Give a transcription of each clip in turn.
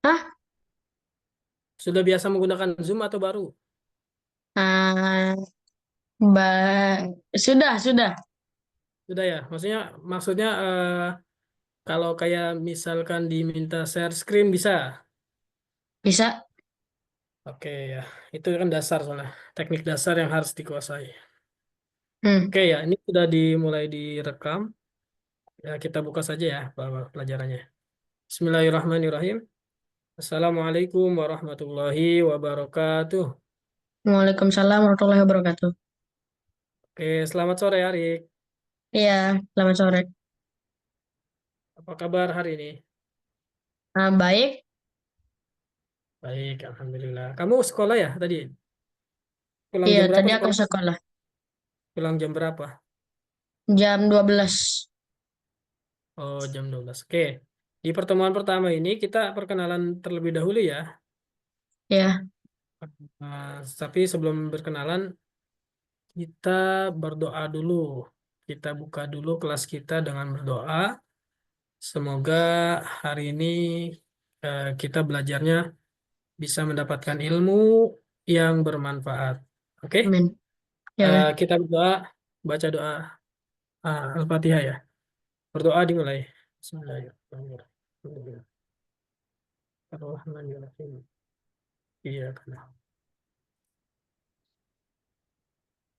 Hah? Sudah biasa menggunakan Zoom atau baru? Ah, sudah. Sudah ya. Maksudnya kalau kayak misalkan diminta share screen bisa. Bisa. Oke ya. Itu kan dasar soalnya. Teknik dasar yang harus dikuasai. Hmm. Oke ya, ini sudah dimulai direkam. Ya, kita buka saja ya pelajarannya. Bismillahirrahmanirrahim. Assalamualaikum warahmatullahi wabarakatuh. Waalaikumsalam warahmatullahi wabarakatuh. Oke, selamat sore Arik. Iya, selamat sore. Apa kabar hari ini? Baik. Baik, Alhamdulillah. Kamu sekolah ya tadi? Pulang Iya, jam berapa tadi aku sekolah? sekolah. Pulang jam berapa? Jam 12. Oh, jam 12. Oke. Di pertemuan pertama ini kita perkenalan terlebih dahulu ya. Ya, Tapi sebelum berkenalan, kita berdoa dulu. Kita buka dulu kelas kita dengan berdoa. Semoga hari ini kita belajarnya bisa mendapatkan ilmu yang bermanfaat. Oke, amin. Ya, Kita berdoa, baca doa Al-Fatihah ya. Berdoa dimulai. Bismillahirrahmanirrahim. Ar-Rahmanirrahim. Iya, karena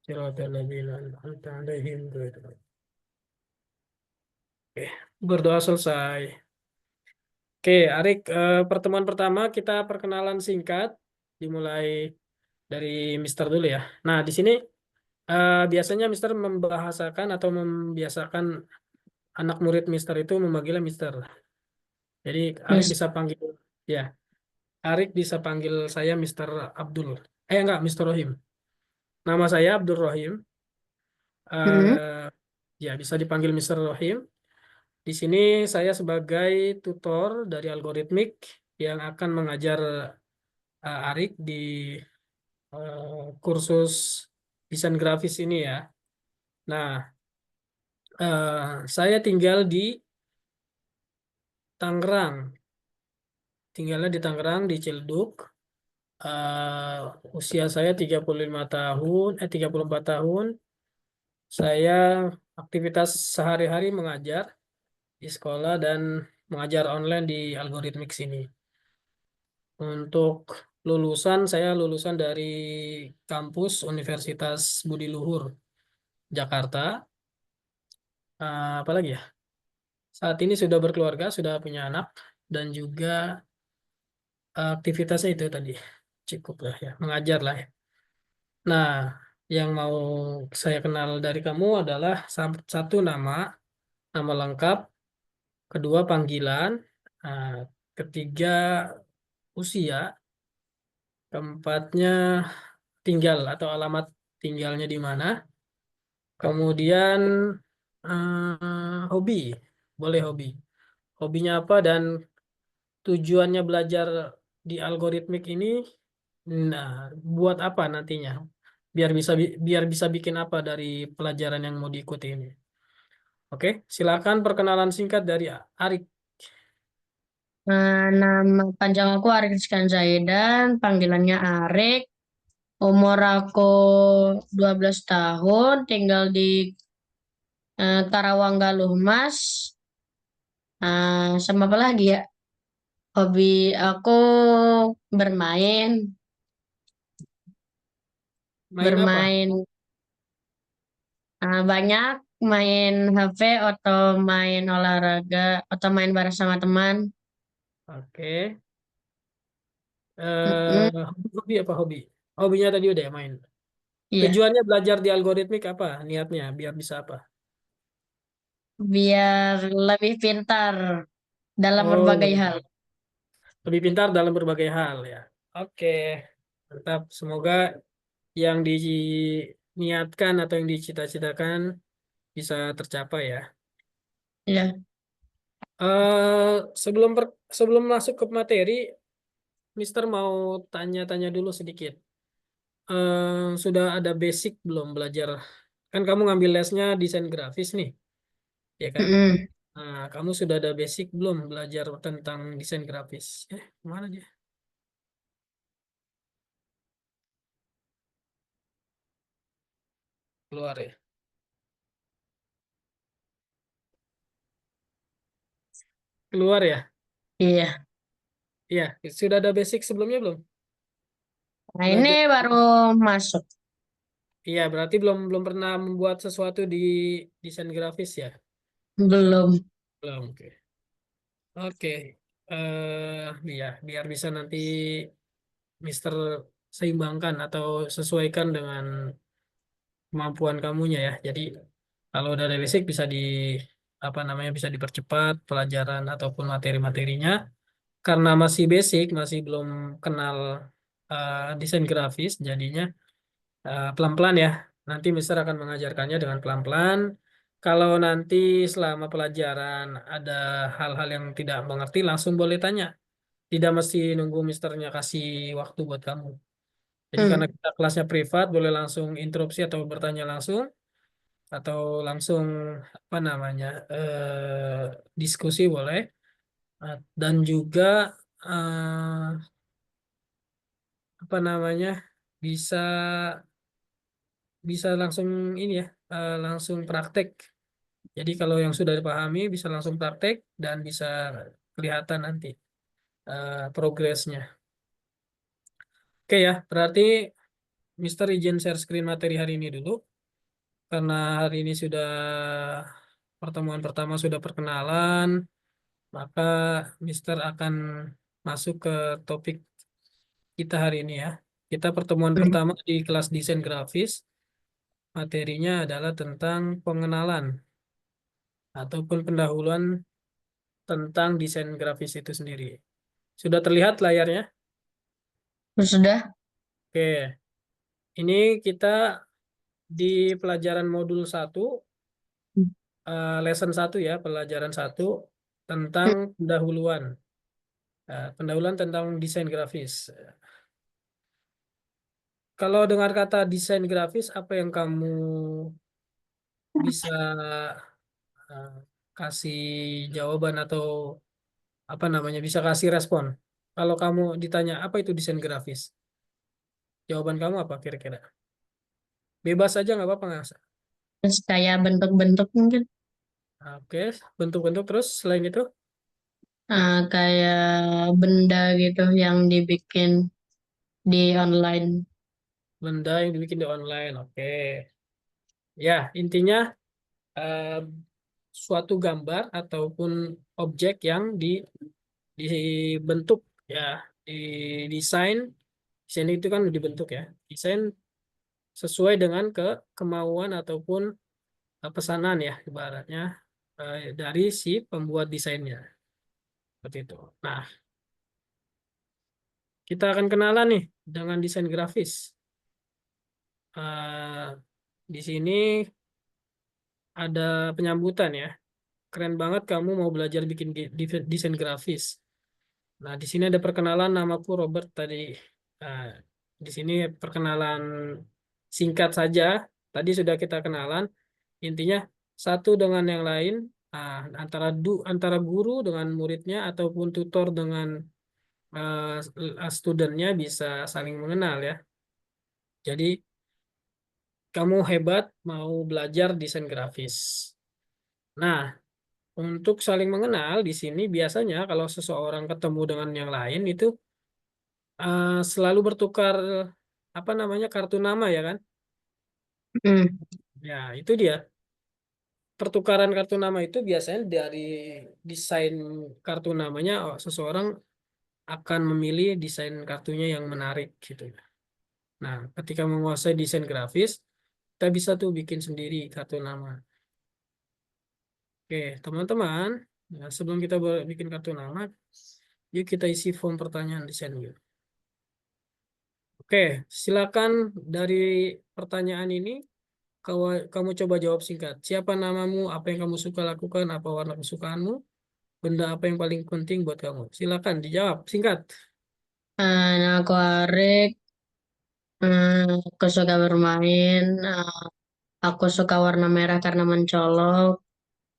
siratal ladzina an'amta 'alaihim ghairil. Oke, berdoa selesai. Oke, Arik, pertemuan pertama kita perkenalan singkat dimulai dari Mister dulu ya. Nah, di sini biasanya Mister membahasakan atau membiasakan anak murid Mister itu memanggilnya Mister. Jadi Arik mis. bisa panggil ya, Arik bisa panggil saya Mister Abdul. Enggak, Mister Rohim. Nama saya Abdul Rohim. Hmm. Eh, ya bisa dipanggil Mister Rohim. Di sini saya sebagai tutor dari algoritmik yang akan mengajar Arik di kursus desain grafis ini ya. Nah, saya tinggal di Tangerang. Tinggalnya di Tangerang, di Ciledug. Usia saya 35 tahun, 34 tahun. Saya aktivitas sehari-hari mengajar di sekolah dan mengajar online di algoritmik sini. Untuk lulusan, saya lulusan dari kampus Universitas Budi Luhur, Jakarta. Apalagi ya? Saat ini sudah berkeluarga, sudah punya anak, dan juga aktivitasnya itu tadi. Cukup lah ya, mengajar lah ya. Nah, yang mau saya kenal dari kamu adalah satu nama lengkap, kedua panggilan, nah, ketiga usia, keempatnya tinggal atau alamat tinggalnya di mana, kemudian hobi, boleh hobi. Hobinya apa dan tujuannya belajar di algoritmik ini, nah, buat apa nantinya? Biar bisa bikin apa dari pelajaran yang mau diikuti ini. Oke, silakan perkenalan singkat dari Arik. Nama panjang aku Arik Rizkan Zaidan, panggilannya Arik. Umur aku 12 tahun, tinggal di Karawang Galuh Mas. Sama apa lagi ya? Hobi aku bermain, Main apa? bermain banyak, main HP atau main olahraga atau main bareng sama teman. Oke. Mm-mm. Hobi apa hobi? Hobinya tadi udah ya main. Iya, Tujuannya belajar di algoritmik apa? Niatnya biar bisa apa? biar lebih pintar dalam Oh, berbagai hal. lebih pintar dalam berbagai hal ya. Oke, mantap. Semoga yang diniatkan atau yang dicita-citakan bisa tercapai ya. Ya. eh sebelum masuk ke materi, Mister mau tanya-tanya dulu sedikit. Sudah ada basic belum belajar? Kan kamu ngambil lesnya desain grafis nih, ya kan? Mm-mm. Nah, kamu sudah ada basic belum belajar tentang desain grafis? Kemana dia? Keluar ya? Keluar ya? Iya. Iya, sudah ada basic sebelumnya belum? Nah, ini Belajar. baru masuk. Iya, berarti belum belum pernah membuat sesuatu di desain grafis ya? Belum. Belum. Oke. Oke. Iya, biar bisa nanti Mister seimbangkan atau sesuaikan dengan kemampuan kamunya ya. Jadi kalau udah ada basic bisa di apa namanya bisa dipercepat pelajaran ataupun materi-materinya. Karena masih basic, masih belum kenal desain grafis, jadinya pelan-pelan ya. Nanti Mister akan mengajarkannya dengan pelan-pelan. Kalau nanti selama pelajaran ada hal-hal yang tidak mengerti, langsung boleh tanya. Tidak mesti nunggu Misternya kasih waktu buat kamu. Jadi karena Hmm. kita kelasnya privat, boleh langsung interupsi atau bertanya langsung, atau langsung apa namanya diskusi boleh. Dan juga apa namanya bisa bisa langsung ini ya langsung praktek. Jadi kalau yang sudah dipahami bisa langsung praktek dan bisa kelihatan nanti progresnya. Oke ya, berarti Mister izin share screen materi hari ini dulu karena hari ini sudah pertemuan pertama sudah perkenalan, maka Mister akan masuk ke topik kita hari ini ya. Kita pertemuan Hmm. pertama di kelas desain grafis. Materinya adalah tentang pengenalan ataupun pendahuluan tentang desain grafis itu sendiri. Sudah terlihat layarnya? Sudah. Oke, ini kita di pelajaran modul satu, lesson satu ya, pelajaran satu tentang Hmm. pendahuluan. Pendahuluan tentang desain grafis. Kalau dengar kata desain grafis, apa yang kamu bisa eh, kasih jawaban atau apa namanya bisa kasih respon? Kalau kamu ditanya apa itu desain grafis, jawaban kamu apa kira-kira? Bebas aja nggak apa-apa nggak? Terus kayak bentuk-bentuk mungkin. Oke, bentuk-bentuk terus selain itu Kayak benda gitu yang dibikin di online. benda yang dibikin di online. Oke, ya intinya eh, suatu gambar ataupun objek yang dibentuk ya, di desain. Desain itu kan dibentuk ya, desain sesuai dengan kemauan ataupun pesanan ya ibaratnya dari si pembuat desainnya seperti itu. Nah, kita akan kenalan nih dengan desain grafis. Eh, di sini ada penyambutan ya. Keren banget kamu mau belajar bikin desain grafis. Nah, di sini ada perkenalan namaku Robert tadi. Nah, di sini perkenalan singkat saja. Tadi sudah kita kenalan. Intinya satu dengan yang lain, antara guru dengan muridnya ataupun tutor dengan studennya bisa saling mengenal ya. Jadi kamu hebat mau belajar desain grafis. Nah, untuk saling mengenal di sini biasanya kalau seseorang ketemu dengan yang lain itu selalu bertukar apa namanya kartu nama ya kan? Hmm. Ya, itu dia. Pertukaran kartu nama itu biasanya dari desain kartu namanya seseorang akan memilih desain kartunya yang menarik gitu. Nah, ketika menguasai desain grafis, kita bisa tuh bikin sendiri kartu nama. Oke, teman-teman, nah, sebelum kita bikin kartu nama, yuk kita isi form pertanyaan desain yuk. Oke, silakan dari pertanyaan ini kamu coba jawab singkat. Siapa namamu? Apa yang kamu suka lakukan? Apa warna kesukaanmu? Benda apa yang paling penting buat kamu? Silakan dijawab singkat. Nah, aku Arik. Aku suka bermain. Aku suka warna merah karena mencolok.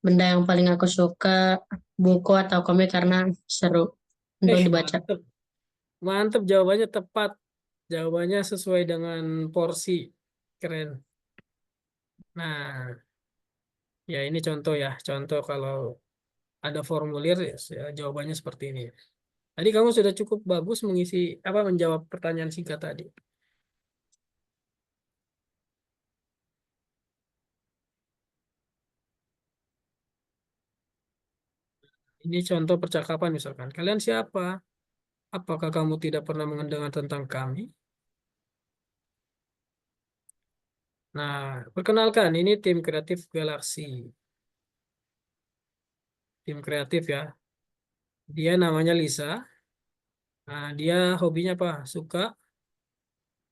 benda yang paling aku suka buku atau komik karena seru untuk dibaca. Mantep. Mantep jawabannya tepat. Jawabannya sesuai dengan porsi. Keren. Nah, ya ini contoh ya. Contoh kalau ada formulir ya, jawabannya seperti ini. Tadi kamu sudah cukup bagus mengisi apa menjawab pertanyaan singkat tadi. Ini contoh percakapan misalkan. Kalian siapa? Apakah kamu tidak pernah mendengar tentang kami? Nah, perkenalkan ini tim kreatif Galaxy. Tim kreatif ya. Dia namanya Lisa. Nah, dia hobinya apa? Suka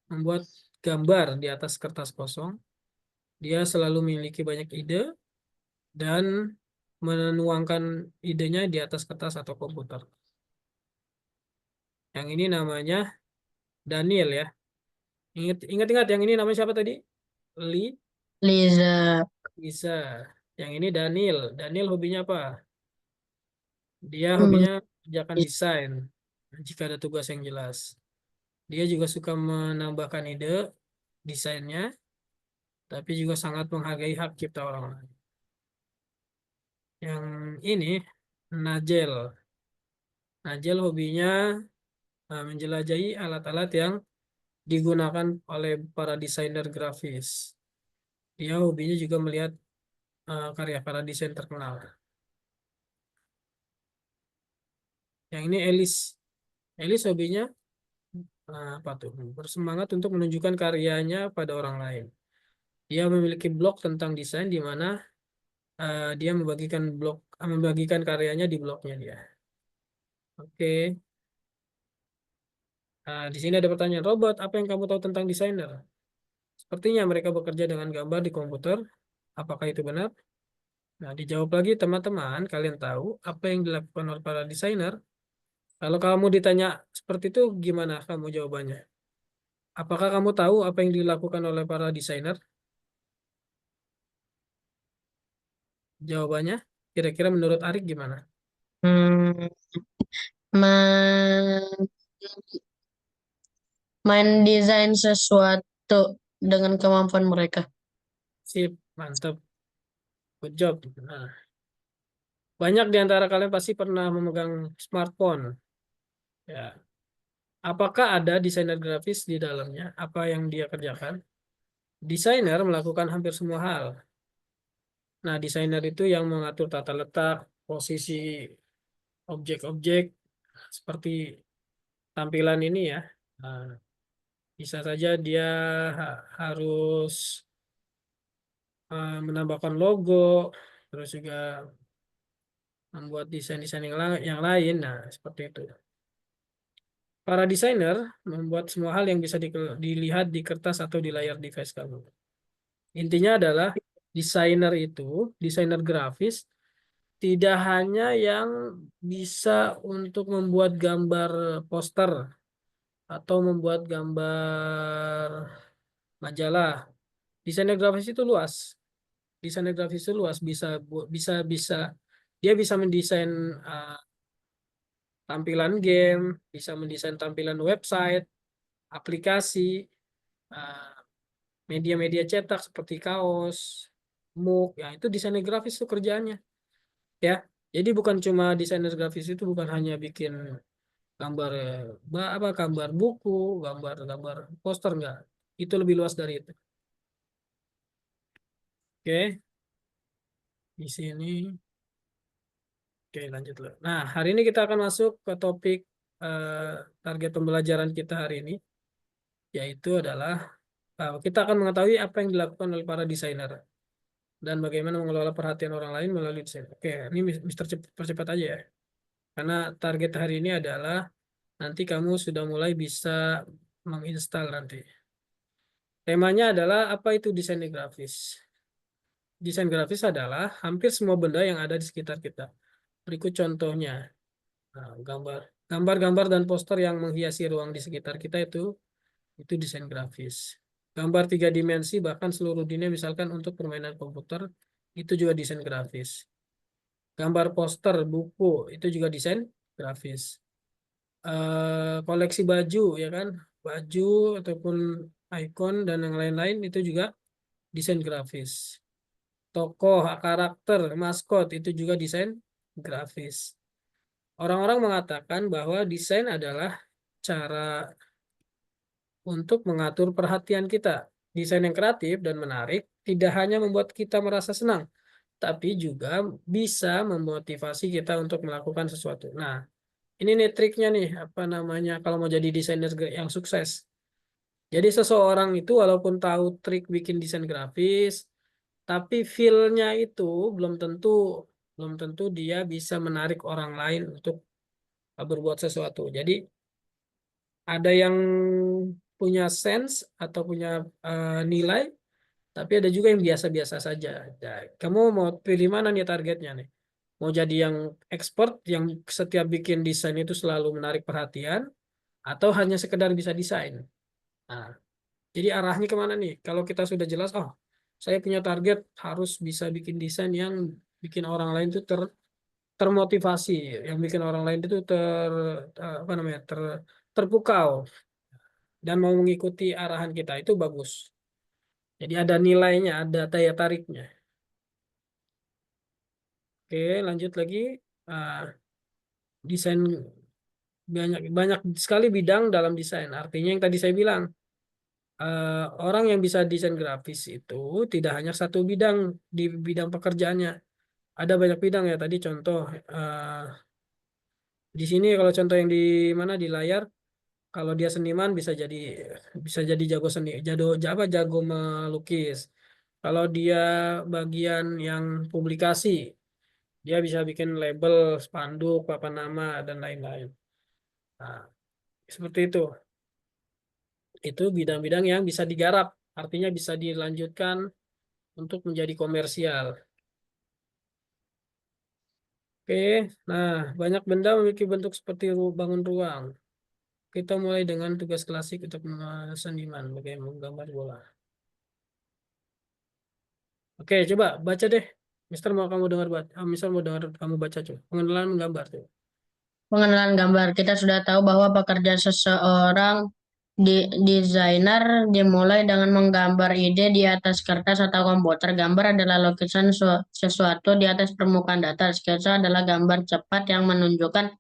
membuat gambar di atas kertas kosong. Dia selalu memiliki banyak ide dan menuangkan idenya di atas kertas atau komputer. Yang ini namanya Daniel ya. Ingat yang ini namanya siapa tadi? Li, Liza, Lisa. Yang ini Daniel. Daniel hobinya apa? Dia hmm, hobinya kerjakan desain. Jika ada tugas yang jelas. Dia juga suka menambahkan ide desainnya, tapi juga sangat menghargai hak cipta orang lain. Yang ini Najel. Najel hobinya menjelajahi alat-alat yang digunakan oleh para desainer grafis. Dia hobinya juga melihat karya para desain terkenal. Yang ini Elis. Elis hobinya apa tuh? Bersemangat untuk menunjukkan karyanya pada orang lain. Dia memiliki blog tentang desain di mana dia membagikan karyanya di blognya dia. Oke. Nah, di sini ada pertanyaan robot. Apa yang kamu tahu tentang desainer? Sepertinya mereka bekerja dengan gambar di komputer. Apakah itu benar? Nah, dijawab lagi teman-teman. Kalian tahu apa yang dilakukan oleh para desainer? Kalau kamu ditanya seperti itu, gimana kamu jawabannya? Apakah kamu tahu apa yang dilakukan oleh para desainer? Jawabannya, kira-kira menurut Arik gimana? hmm, men- main desain sesuatu dengan kemampuan mereka. Sip, mantap. Good job. Nah, banyak di antara kalian pasti pernah memegang smartphone. Ya. Apakah ada desainer grafis di dalamnya? Apa yang dia kerjakan? Desainer melakukan hampir semua hal. Nah, desainer itu yang mengatur tata letak, posisi objek-objek, seperti tampilan ini ya. Nah, bisa saja dia harus menambahkan logo, terus juga membuat desain-desain yang lain. Nah, seperti itu. Para desainer membuat semua hal yang bisa dilihat di kertas atau di layar device kamu. Intinya adalah desainer grafis, tidak hanya yang bisa untuk membuat gambar poster atau membuat gambar majalah. Desainer grafis itu luas. Desainer grafis itu luas, bisa dia bisa mendesain uh, tampilan game, bisa mendesain tampilan website, aplikasi, uh, media-media cetak seperti kaos, mug, ya itu desainer grafis itu kerjaannya, ya. Jadi bukan cuma desainer grafis itu bukan hanya bikin gambar gambar buku, gambar poster enggak. Itu lebih luas dari itu. Oke, di sini. Oke, lanjut dulu. Nah, hari ini kita akan masuk ke topik eh, target pembelajaran kita hari ini, yaitu adalah kita akan mengetahui apa yang dilakukan oleh para desainer dan bagaimana mengelola perhatian orang lain melalui desain. Oke, ini Mister percepat aja ya. Karena target hari ini adalah nanti kamu sudah mulai bisa menginstal nanti. Temanya adalah apa itu desain grafis. Desain grafis adalah hampir semua benda yang ada di sekitar kita. Berikut contohnya. Nah, gambar-gambar dan poster yang menghiasi ruang di sekitar kita itu desain grafis. Gambar tiga dimensi bahkan seluruh dunia misalkan untuk permainan komputer itu juga desain grafis. gambar poster, buku, itu juga desain grafis. Koleksi baju, ya kan? Baju ataupun icon dan yang lain-lain itu juga desain grafis. Tokoh, karakter, maskot itu juga desain grafis. Orang-orang mengatakan bahwa desain adalah cara untuk mengatur perhatian kita. Desain yang kreatif dan menarik tidak hanya membuat kita merasa senang, tapi juga bisa memotivasi kita untuk melakukan sesuatu. Nah, ini nih triknya nih, apa namanya, kalau mau jadi desainer yang sukses. Jadi seseorang itu walaupun tahu trik bikin desain grafis, tapi feel-nya itu belum tentu belum tentu dia bisa menarik orang lain untuk berbuat sesuatu. Jadi ada yang punya sense atau punya nilai, tapi ada juga yang biasa-biasa saja. Nah, kamu mau pilih mana nih targetnya nih? Mau jadi yang expert yang setiap bikin desain itu selalu menarik perhatian, atau hanya sekedar bisa desain? Nah, jadi arahnya kemana nih? Kalau kita sudah jelas, oh, saya punya target harus bisa bikin desain yang bikin orang lain itu termotivasi, yang bikin orang lain itu apa namanya, terpukau dan mau mengikuti arahan kita, itu bagus. Jadi ada nilainya, ada daya tariknya. Oke, lanjut lagi. Ah, desain, banyak banyak sekali bidang dalam desain. Artinya yang tadi saya bilang, orang yang bisa desain grafis itu tidak hanya satu bidang di bidang pekerjaannya. Ada banyak bidang ya. Tadi contoh di sini, kalau contoh yang di mana di layar, kalau dia seniman bisa jadi jago seni, jago melukis. Kalau dia bagian yang publikasi, dia bisa bikin label, spanduk, papan nama, dan lain-lain. Nah, seperti itu. Itu bidang-bidang yang bisa digarap, artinya bisa dilanjutkan untuk menjadi komersial. Oke, nah banyak benda memiliki bentuk seperti bangun ruang. Kita mulai dengan tugas klasik untuk seniman, bagaimana menggambar bola. Oke, coba baca deh. Mister mau kamu dengar Mister mau dengar kamu baca coba. Pengenalan menggambar tuh. Pengenalan gambar. Kita sudah tahu bahwa pekerjaan seseorang desainer dimulai dengan menggambar ide di atas kertas atau komputer. Gambar adalah lukisan sesuatu di atas permukaan datar. Sketsa adalah gambar cepat yang menunjukkan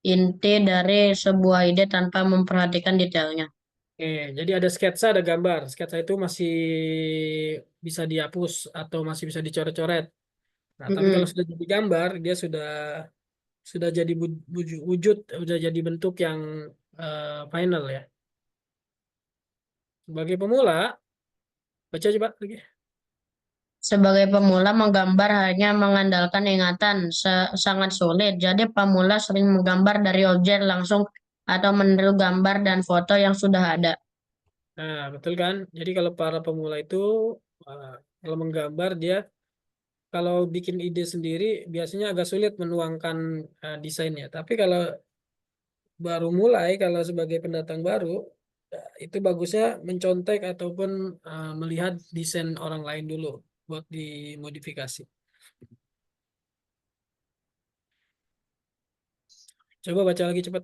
inti dari sebuah ide tanpa memperhatikan detailnya. Oke, jadi ada sketsa, ada gambar. Sketsa itu masih bisa dihapus atau masih bisa dicoret-coret. Nah, tapi kalau Mm-mm. sudah jadi gambar, dia sudah jadi wujud, sudah jadi bentuk yang final ya. Sebagai pemula, baca coba lagi. Sebagai pemula, menggambar hanya mengandalkan ingatan sangat sulit. Jadi, pemula sering menggambar dari objek langsung atau meniru gambar dan foto yang sudah ada. Nah, betul kan? Jadi kalau para pemula itu eh, kalau menggambar dia, kalau bikin ide sendiri biasanya agak sulit menuangkan desainnya. Tapi kalau baru mulai, kalau sebagai pendatang baru, itu bagusnya mencontek ataupun melihat desain orang lain dulu buat dimodifikasi. Coba baca lagi cepat.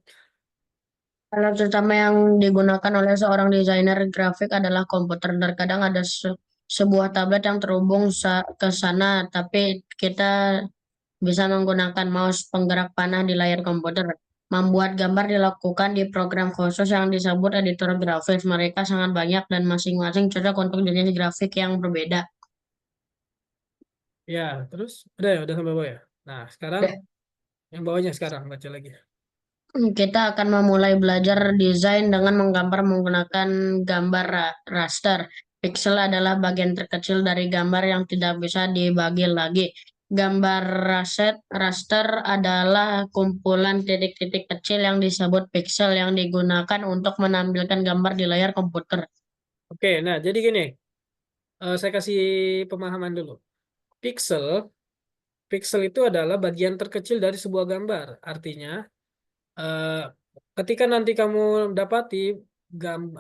Alat utama yang digunakan oleh seorang desainer grafik adalah komputer. Terkadang ada sebuah tablet yang terhubung ke sana, tapi kita bisa menggunakan mouse penggerak panah di layar komputer. Membuat gambar dilakukan di program khusus yang disebut editor grafis. Mereka sangat banyak dan masing-masing cocok untuk jenis grafik yang berbeda. Ya, terus udah sampai bawah ya. Nah, sekarang yang bawahnya sekarang baca lagi. Kita akan memulai belajar desain dengan menggambar menggunakan gambar raster. Pixel adalah bagian terkecil dari gambar yang tidak bisa dibagi lagi. Gambar raster adalah kumpulan titik-titik kecil yang disebut pixel yang digunakan untuk menampilkan gambar di layar komputer. Oke, nah jadi gini, saya kasih pemahaman dulu. Pixel, pixel itu adalah bagian terkecil dari sebuah gambar. Artinya, eh, ketika nanti kamu dapati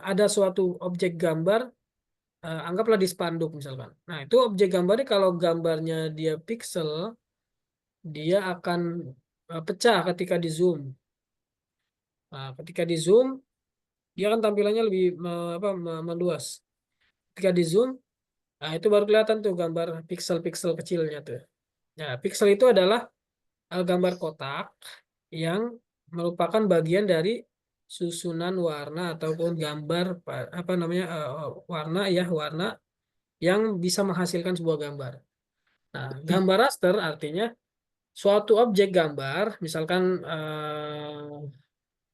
ada suatu objek gambar, anggaplah di spanduk misalkan. Nah, itu objek gambarnya, kalau gambarnya dia pixel, dia akan pecah ketika di zoom. Nah, ketika di zoom, dia kan tampilannya lebih meluas. Ketika di zoom, nah itu baru kelihatan tuh gambar pixel-pixel kecilnya tuh. Nah, pixel itu adalah gambar kotak yang merupakan bagian dari susunan warna ataupun gambar apa namanya warna yang bisa menghasilkan sebuah gambar. Nah, gambar raster artinya suatu objek gambar, misalkan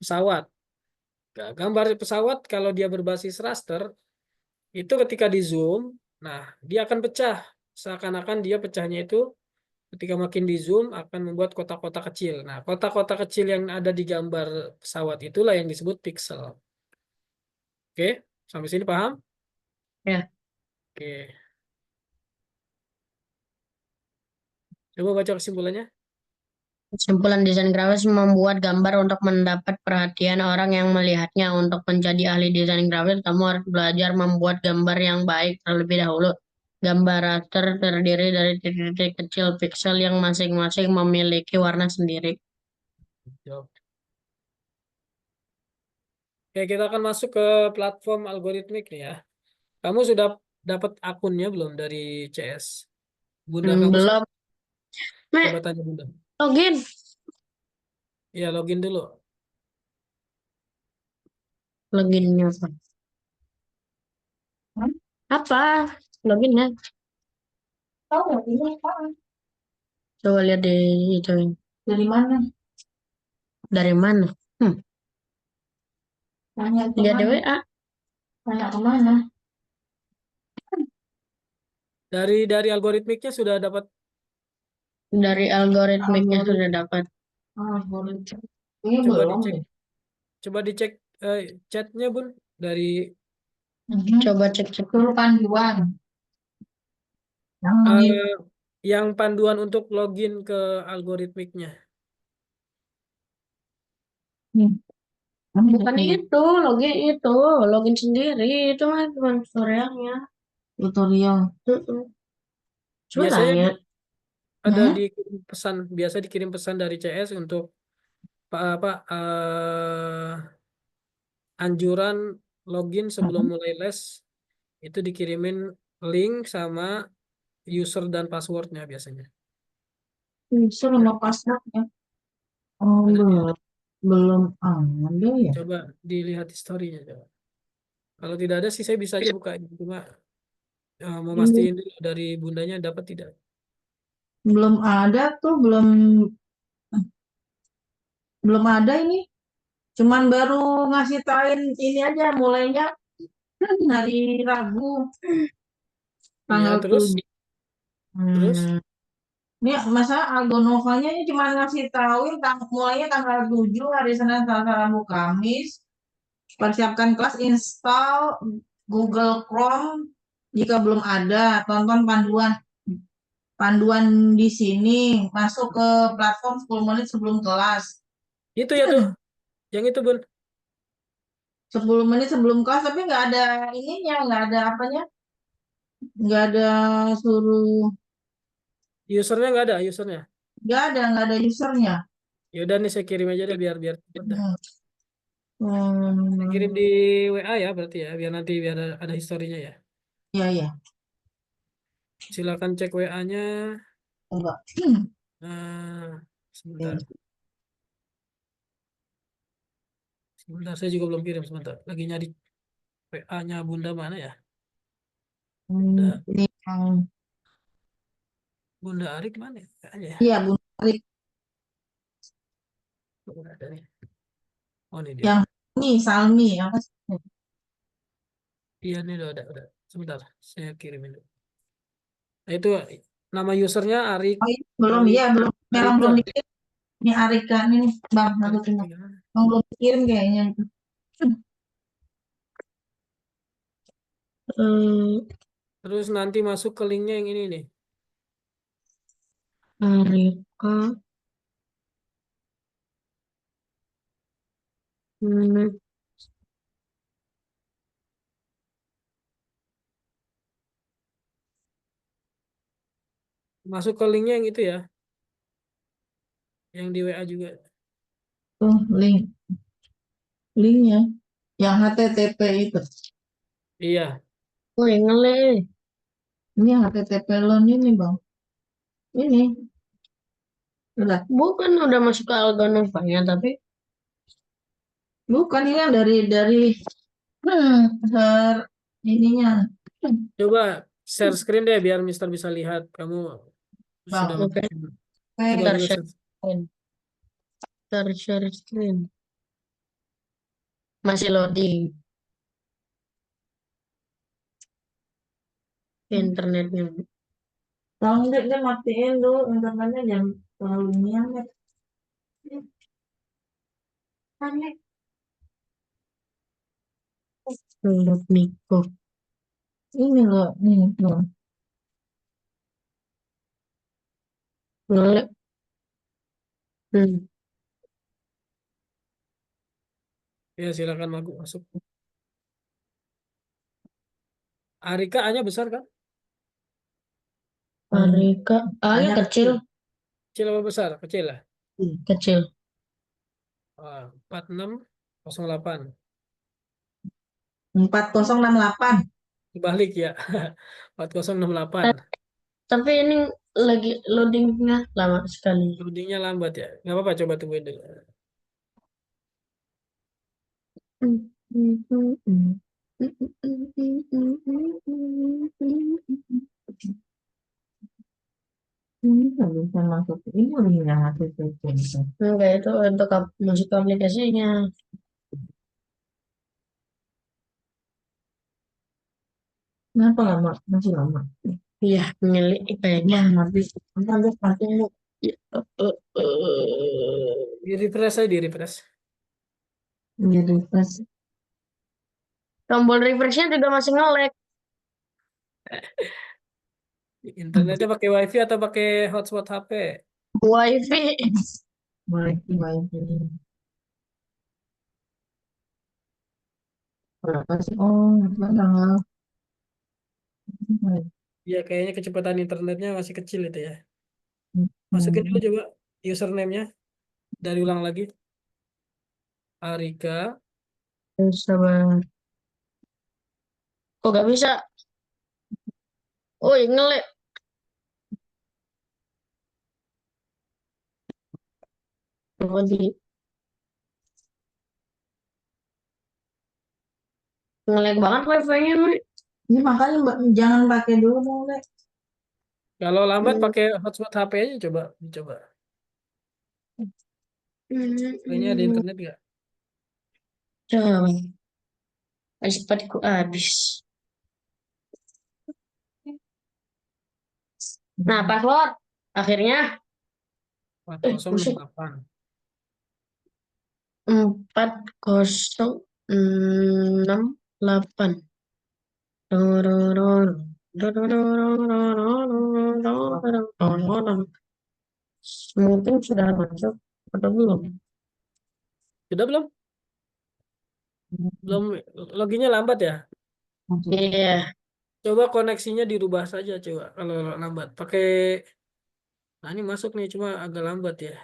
pesawat. Gambar pesawat kalau dia berbasis raster itu ketika di zoom, nah dia akan pecah. Seakan-akan dia pecahnya itu ketika makin di zoom akan membuat kotak-kotak kecil. Nah, kotak-kotak kecil yang ada di gambar pesawat itulah yang disebut pixel. Oke, sampai sini paham? Ya. Oke, coba baca kesimpulannya. Kesimpulan desain grafis membuat gambar untuk mendapat perhatian orang yang melihatnya. Untuk menjadi ahli desain grafis, kamu harus belajar membuat gambar yang baik terlebih dahulu. Gambar raster terdiri dari titik-titik kecil pixel yang masing-masing memiliki warna sendiri. Jawab. Oke, kita akan masuk ke platform algoritmik nih ya. Kamu sudah dapat akunnya belum dari CS? Bunda kamu Belum. coba Mek, tanya Bunda. login. Ya, login dulu. Loginnya apa? Hah? Apa? Loginnya. Tahu nggak ini apa? Coba lihat di itu. Dari mana? Dari mana? Hmm. Tanya ke lihat di mana? WA. Tanya kemana? Dari algoritmiknya sudah dapat. Dari algoritmiknya sudah dapat. Ini Coba belum dicek, deh. coba dicek chatnya Bun dari Coba cek-cek dulu panduan. Yang ini. eh, yang panduan untuk login ke algoritmiknya. Bukan itu, login sendiri. Itu mah cuma tutorialnya. Tutorial. Mm-mm. Coba Biasanya tanya. ada Hmm? dikirim pesan, biasa dikirim pesan dari CS untuk apa anjuran login sebelum mulai les itu dikirimin link sama user dan passwordnya biasanya. User sama passwordnya. Oh, Ada dia. belum ada ya. Coba dilihat historinya coba. Kalau tidak ada sih saya bisa aja buka ini. Cuma Ini memastikan dulu dari bundanya dapat tidak. belum ada tuh, belum ada ini. Cuman baru ngasih tahuin ini aja mulainya hari Rabu Iya, tanggal terus 7. terus Ini masa Algonovanya ini cuma ngasih tahuin mulainya tanggal 7 hari Senin, Selasa, Rabu, Kamis. Persiapkan kelas install Google Chrome. Jika belum ada, tonton panduan panduan di sini. Masuk ke platform 10 menit sebelum kelas. itu ya tuh, yang itu Bun. 10 menit sebelum kelas, tapi nggak ada ininya, nggak ada apanya, nggak ada suruh, Usernya nggak ada usernya. nggak ada usernya. Ya udah nih saya kirim aja deh biar biar cepet dah. Hmm. Saya kirim Hmm, di WA ya berarti ya biar nanti biar ada historinya ya. ya ya, Silakan cek WA-nya. enggak. Sebentar. Sebentar saya juga belum kirim sebentar. Lagi nyari WA-nya Bunda mana ya? Bunda Ini yang, Bunda Arik mana ya? WA-nya ya? iya Bu Narik, Oh, nggak ada nih. Oh ini dia. yang ini Salmi apa sih? Iya nih udah. Sebentar saya kirimin dulu. Nah itu nama usernya Arik Oh, ini belum, Ari ya belum, memang Arika. belum dikirim. Ini Arika ini Bang, aku Arika tunggu. gimana? Bang belum dikirim kayaknya itu. Hmm, Terus nanti masuk ke linknya yang ini nih. Arika. Hmm, Masuk ke linknya yang itu ya. yang di WA juga. Tuh linknya yang HTTP itu. Iya, Woi, ngeleh. Ini HTTP loan ini bang. Ini udah. Bukan udah masuk ke Algonovanya, tapi Bukan ini yang dari ser ininya coba share screen deh biar Mister bisa lihat kamu sudah bang. oke, masukin. Coba Oke. ntar dulu share share. screen. Ntar share screen. Masih loading internetnya. Tolong deh dia matiin dulu internetnya jangan terlalu nyamet. Load Miko. Ini loh, nih loh. Ngeleh. Hmm. Ya silakan masuk. Arika A-nya besar kan? Arika. A-nya Banyak kecil. Kecil apa besar? Kecil lah. Kecil. 4608. 4068. Balik ya. 4068. Tapi ini lagi loadingnya lama sekali. Loadingnya lambat ya. Nggak apa-apa, coba tungguin dulu. Ini nggak bisa masuk. Ini linknya HTTP. Enggak, itu untuk masuk ke aplikasinya. Kenapa lama? Masih lama. Iya, milik kayaknya. Bang, habis. Ntar dia pakai lu. Ya, Di refresh aja, di refresh. Jadi pas. tombol refreshnya juga masih nge-lag. Internetnya pakai WiFi atau pakai hotspot HP? Wifi. Baik. Berapa sih? Oh, tanggal. Ya kayaknya kecepatan internetnya masih kecil itu ya. Masukin dulu coba username-nya. Dari ulang lagi. Arika. Sabar. Kok gak bisa? Oh, nge-lag. Oh, nge-lag banget wifi-nya, Mak. Ini makanya jangan pakai dulu dong, Le. Kalau lambat Hmm, pakai hotspot HP aja coba. Coba. Kayaknya ada internet nggak? Coba. Cepatku habis. Nah, password. Akhirnya, busuk. 4068. 4068. Mungkin sudah masuk atau belum? Sudah belum? Belum. Loginnya lambat ya? Iya. Coba koneksinya dirubah saja coba. Kalau lambat. Pakai. Nah ini masuk nih. Cuma agak lambat ya.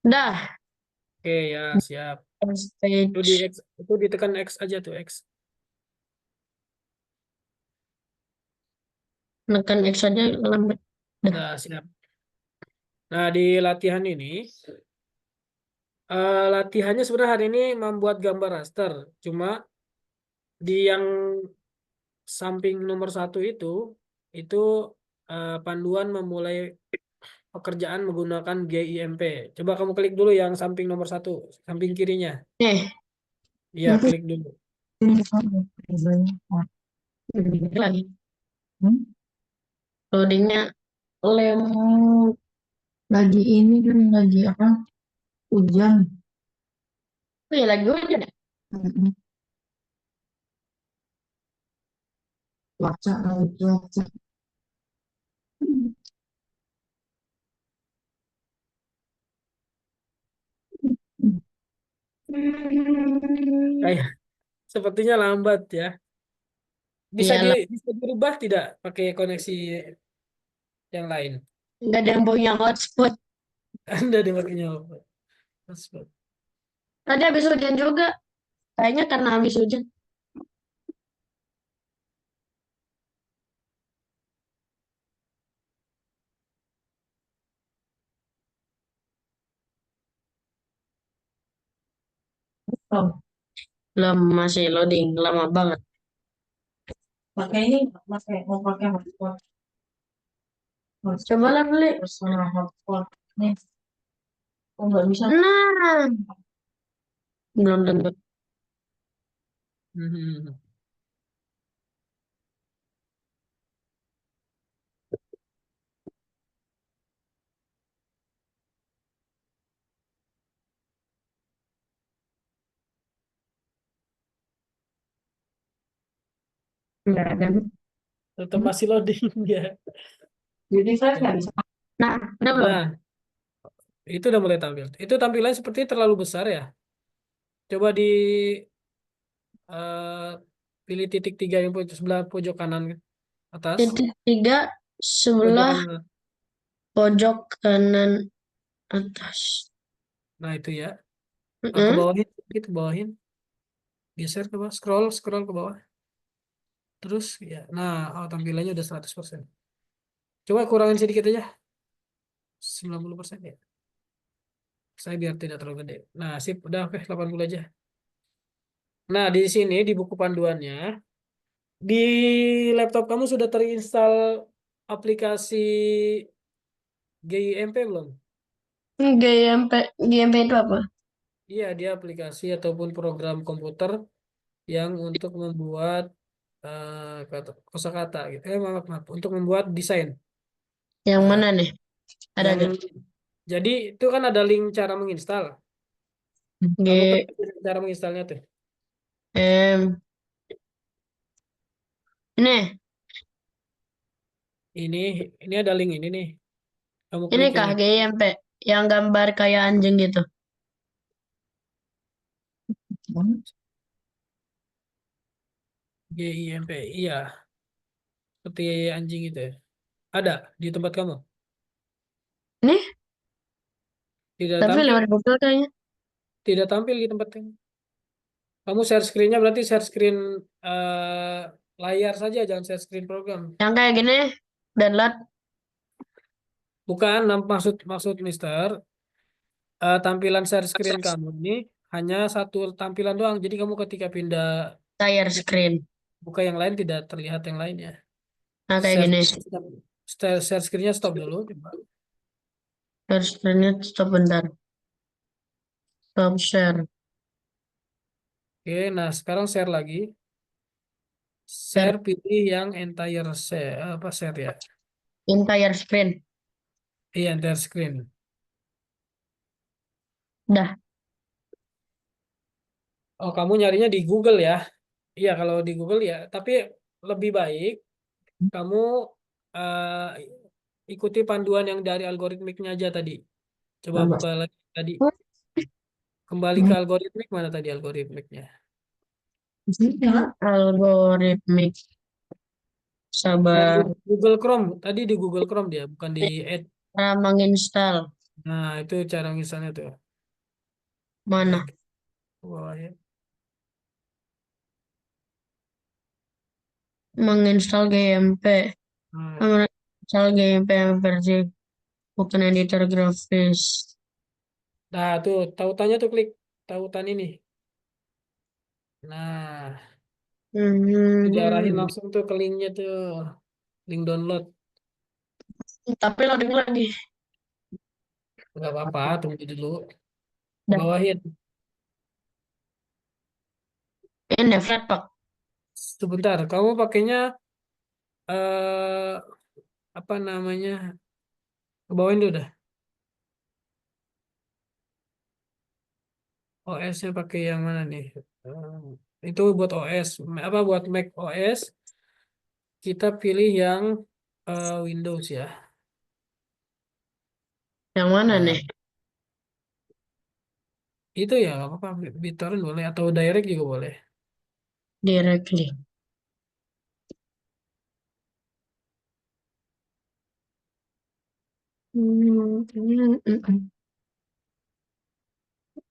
Dah. Oke ya siap. Stage. Itu ditekan X aja tuh X. Menekan X saja lambat. Dah. Nah siap. Nah di latihan ini. Latihannya sebenarnya hari ini membuat gambar raster. Cuma di yang samping nomor satu itu panduan memulai pekerjaan menggunakan GIMP. Coba kamu klik dulu yang samping nomor satu, samping kirinya. Iya, Nanti klik dulu. Lagi. Hmm? Loadingnya lem. Lagi ini kan lagi apa? Hujan. Oh ya lagi hujan ya? Mm-mm. Cuaca lagi cuaca. Kayak sepertinya lambat ya. Bisa Iyalah, bisa dirubah tidak pakai koneksi yang lain? nggak ada yang punya hotspot. Anda dimakainya apa? Hotspot. Tadi habis hujan juga. Kayaknya karena habis hujan. Oh, Belum, masih loading. Lama banget. pakai ini, mau pakai hotspot. Coba lah beli. Personal hotspot. Nih, oh nggak bisa. Nah, belum tentu. Mhm. Nggak ada. Tetap masih loading ya. Jadi saya nggak bisa. Nah, udah belum? Nah, itu udah mulai tampil. Itu tampilannya seperti terlalu besar ya. Coba di eh, pilih titik tiga yang sebelah pojok kanan atas, Titik tiga pojok sebelah kanan. pojok kanan atas. Nah itu ya. Ke Mm-mm. bawahin, itu bawahin, geser ke bawah, scroll, scroll ke bawah. Terus ya, nah oh, tampilannya udah 100%. Coba kurangin sedikit aja, 90% ya. Saya biar tidak terlalu gede. Nah, sip, udah oke 80 aja. Nah, di sini di buku panduannya, di laptop kamu sudah terinstall aplikasi GIMP belum? GMP, GMP itu apa? Iya, dia aplikasi ataupun program komputer yang untuk membuat kosakata gitu. Maaf, maaf, untuk membuat desain. Yang Nah, mana nih? Ada yang gak? jadi itu kan ada link cara menginstal. Kamu G, klik cara menginstalnya tuh. M, ini, Ini ini ada link ini nih. Kamu ini klik kah ini. GMP yang gambar kayak anjing gitu. GIMP. Iya, seperti anjing itu ya. Ada di tempat kamu. Ini, Tidak tapi tampil, lewat Google kayaknya. tidak tampil di tempat kamu. Kamu share screen-nya berarti share screen layar saja, jangan share screen program. Yang kayak gini, download. Bukan, maksud maksud Mister, tampilan share screen kamu ini hanya satu tampilan doang. Jadi kamu ketika pindah Layar buka, screen. buka yang lain tidak terlihat yang lainnya. Nah, kayak Share gini. share screen-nya stop dulu. Coba. Share screen-nya stop bentar. Stop share. Oke, nah sekarang share lagi. Share Share pilih yang entire share apa share ya? entire screen. Iya, entire screen. Dah. Oh, kamu nyarinya di Google ya? Iya, kalau di Google ya. Tapi lebih baik kamu ikuti panduan yang dari algoritmiknya aja tadi. Coba Coba. buka lagi tadi. Kembali ke algoritmik mana tadi algoritmiknya? Di sini kan? Algoritmik. Yang di Sabar. Google Chrome. Tadi di Google Chrome dia, bukan di Edge. Cara menginstal. Nah, itu cara misalnya tuh. Drag Mana? ke bawah ya. Menginstal GMP. Nah, Menginstal GMP yang versi bukan editor grafis. nah, tuh tautannya tuh klik tautan ini. Nah, itu diarahin Hmm. langsung tuh ke linknya tuh. Link download. Tapi loading lagi. Nggak apa-apa, tunggu dulu. Dah. Bawahin. Ini Flatpak. Sebentar, kamu pakainya eh apa namanya? Kebawain dulu dah. OS-nya pakai yang mana nih? Itu buat OS. Apa buat Mac OS? Kita pilih yang Windows ya. Yang mana Nah, nih? itu ya nggak apa-apa. BitTorrent boleh atau Direct juga boleh. Directly.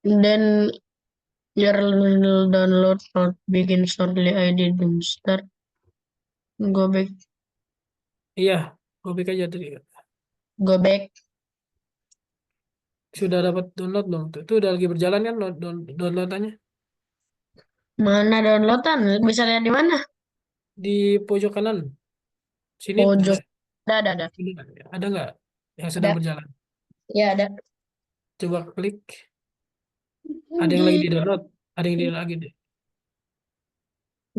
Then your download not begin shortly. I didn't start. Go back. Iya, gue pikir aja tadi. Go back. Sudah dapat download belum? Itu udah lagi berjalan kan downloadannya? Mana downloadan? Bisa lihat di mana? Di pojok kanan. Sini Pojok. Ada. ada nggak yang sedang Ada. berjalan? Ya, ada. Coba klik. Ada yang lagi di download. Ada yang lagi di.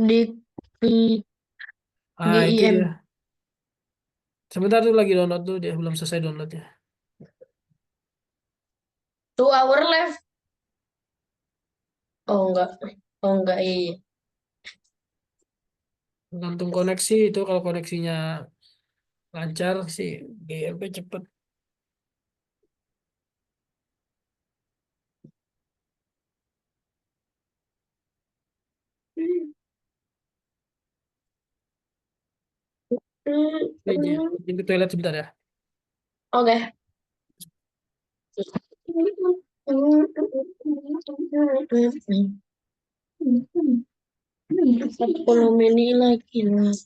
Di Itu GIM. dia. Sebentar tuh lagi download dulu dia belum selesai downloadnya. 2 hour left. Oh enggak. Oh enggak, iya. Gantung koneksi itu kalau koneksinya lancar sih GMP cepet. Ini dia. Izin ke toilet sebentar ya. Oke. 40 menit lagi lah.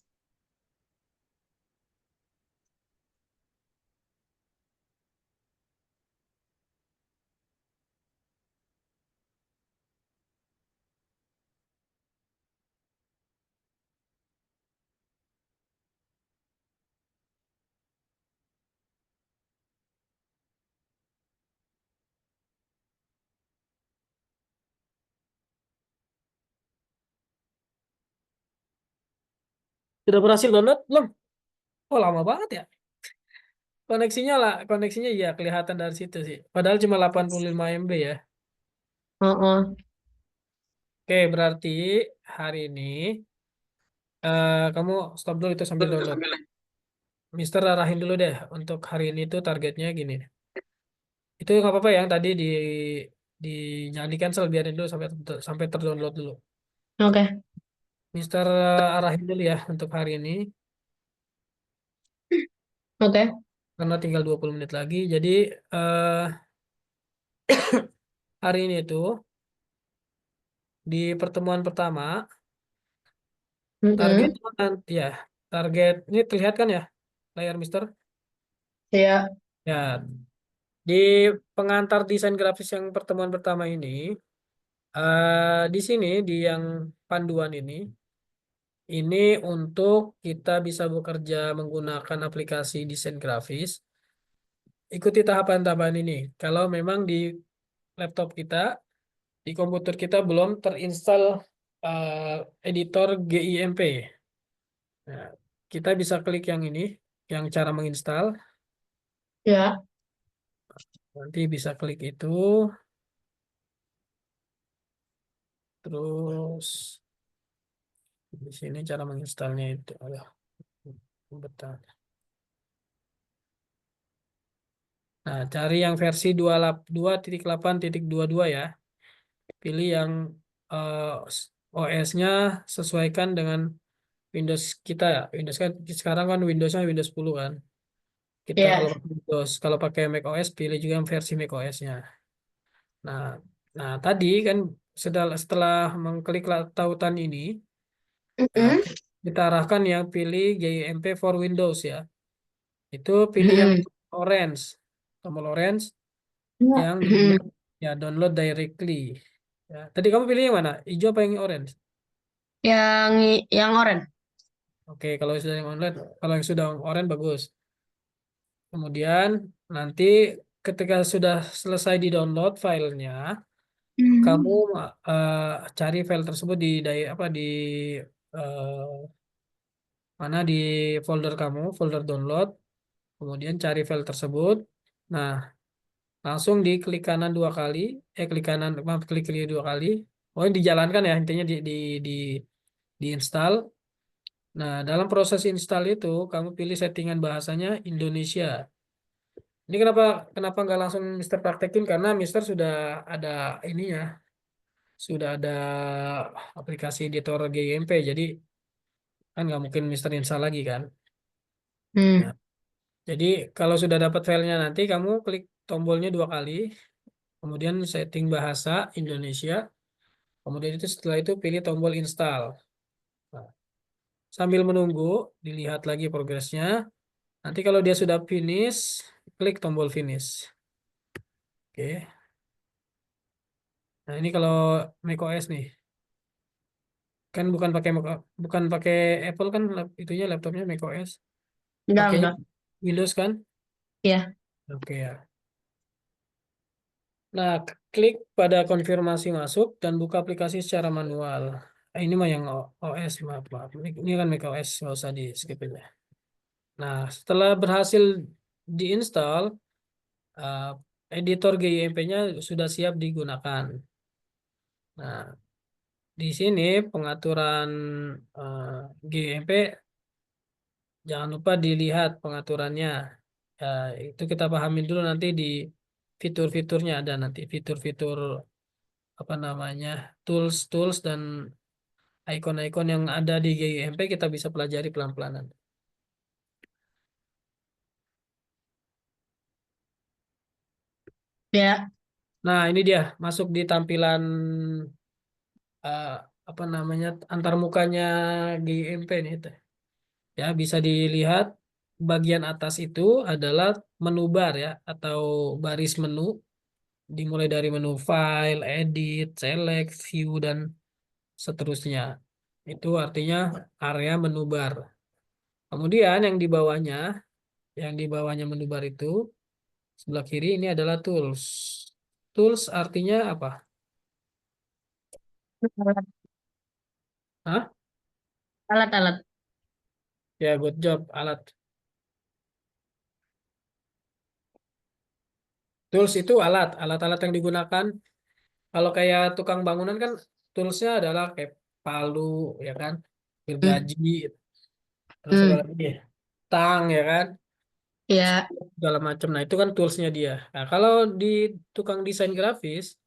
Sudah berhasil download belum? Oh lama banget ya. Koneksinya ya kelihatan dari situ sih. Padahal cuma 85 MB ya. Oh. Oke, berarti hari ini kamu stop dulu itu sambil download. Mister arahin dulu deh untuk hari ini tuh targetnya gini. Itu nggak apa-apa yang tadi di jangan di cancel biarin dulu sampai terdownload dulu. Oke. Mister arahin dulu ya untuk hari ini Oke. karena tinggal 20 menit lagi. Jadi eh, hari ini tuh di pertemuan pertama target Mm-mm. nanti ya target ini terlihat kan ya layar Mister? Ya. Ya, di pengantar desain grafis yang pertemuan pertama ini, di sini di yang panduan ini untuk kita bisa bekerja menggunakan aplikasi desain grafis. Ikuti tahapan-tahapan ini. Kalau memang di laptop kita, di komputer kita belum terinstall editor GIMP. Nah, kita bisa klik yang ini, yang cara menginstal. Ya. Nanti bisa klik itu, terus di sini cara menginstalnya itu. Aduh, bentar. Nah, cari yang versi 2.8.22 ya. Pilih yang eh, OS-nya sesuaikan dengan Windows kita ya. Windows kan sekarang kan Windows-nya Windows 10 kan. Kita Ya. kalau pakai Windows, kalau pakai Mac OS pilih juga yang versi Mac OS-nya. Nah, nah tadi kan setelah mengklik tautan ini, nah, Mm-mm. kita arahkan yang pilih JMP for Windows ya. Itu pilih yang Mm-mm. orange, tombol orange yang Mm-mm. download ya download directly. Ya. Tadi kamu pilih yang mana? Hijau apa yang orange? Yang oranye. Oke, kalau sudah yang online, kalau yang sudah orange bagus. Kemudian nanti ketika sudah selesai di-download filenya, kamu eh, cari file tersebut apa di eh, mana di folder kamu, folder download. Kemudian cari file tersebut. Nah, langsung diklik kanan 2 kali, klik kanan, maaf, klik kiri 2 kali. Oh, ini dijalankan ya, intinya di diinstal. Nah, dalam proses install itu, kamu pilih settingan bahasanya Indonesia. Ini kenapa kenapa nggak langsung Mister praktekin? Karena Mister sudah ada ininya, sudah ada aplikasi editor GMP. Jadi kan nggak mungkin Mister install lagi kan. Hmm. Nah, Jadi kalau sudah dapat filenya nanti kamu klik tombolnya 2 kali, kemudian setting bahasa Indonesia, kemudian itu setelah itu pilih tombol install. Nah, sambil menunggu, dilihat lagi progresnya. Nanti kalau dia sudah finish, klik tombol finish. Oke. Nah, ini kalau macOS nih. Kan bukan pakai Apple kan itunya laptopnya macOS. Pakainya Enggak. Windows kan? Ya. Oke ya. Nah, klik pada konfirmasi masuk dan buka aplikasi secara manual. Ini mah yang OS, maaf, maaf. Ini kan macOS, nggak usah di skip ya. Nah, setelah berhasil diinstal, eh, editor GIMP-nya sudah siap digunakan. Nah, di sini pengaturan eh, GIMP jangan lupa dilihat pengaturannya. Ya, itu kita pahamin dulu nanti di fitur-fiturnya ada nanti fitur-fitur apa namanya tools-tools dan ikon-ikon yang ada di GIMP kita bisa pelajari pelan-pelan nanti. Ya. Nah, ini dia masuk di tampilan eh, apa namanya antar mukanya GIMP nih. Ya, bisa dilihat bagian atas itu adalah menu bar ya atau baris menu dimulai dari menu file, edit, select, view dan seterusnya. Itu artinya area menu bar. Kemudian yang di bawahnya menu bar itu sebelah kiri ini adalah tools. Tools artinya apa? Alat. Hah? Alat. Ya, good job, alat. Tools itu alat-alat yang digunakan. Kalau kayak tukang bangunan kan toolsnya adalah kayak palu, ya kan, Hmm. gergaji, terus apa Hmm. lagi? Tang, ya kan, Ya. segala macam. Nah, itu kan toolsnya dia. Nah, kalau di tukang desain grafis,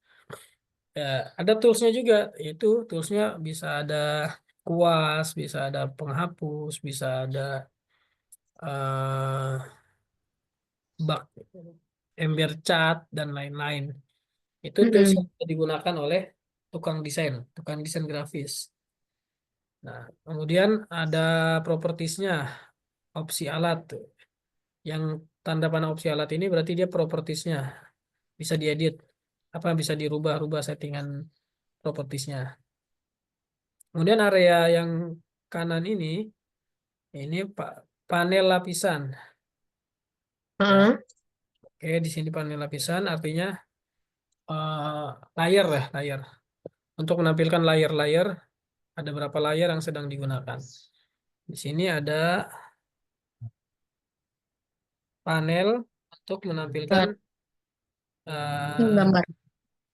ya ada toolsnya juga. Itu toolsnya bisa ada kuas, bisa ada penghapus, bisa ada eh bak, ember cat dan lain-lain. Itu tools Hmm. yang bisa digunakan oleh tukang desain grafis. Nah, kemudian ada propertiesnya, opsi alat. Yang tanda panah opsi alat ini berarti dia propertiesnya bisa diedit, apa bisa dirubah-rubah settingan propertiesnya. Kemudian area yang kanan ini panel lapisan. Ya, Heeh. oke di sini panel lapisan artinya layer ya, layer. Untuk menampilkan layer-layer, ada berapa layer yang sedang digunakan. Di sini ada panel untuk menampilkan Buat eh, gambar.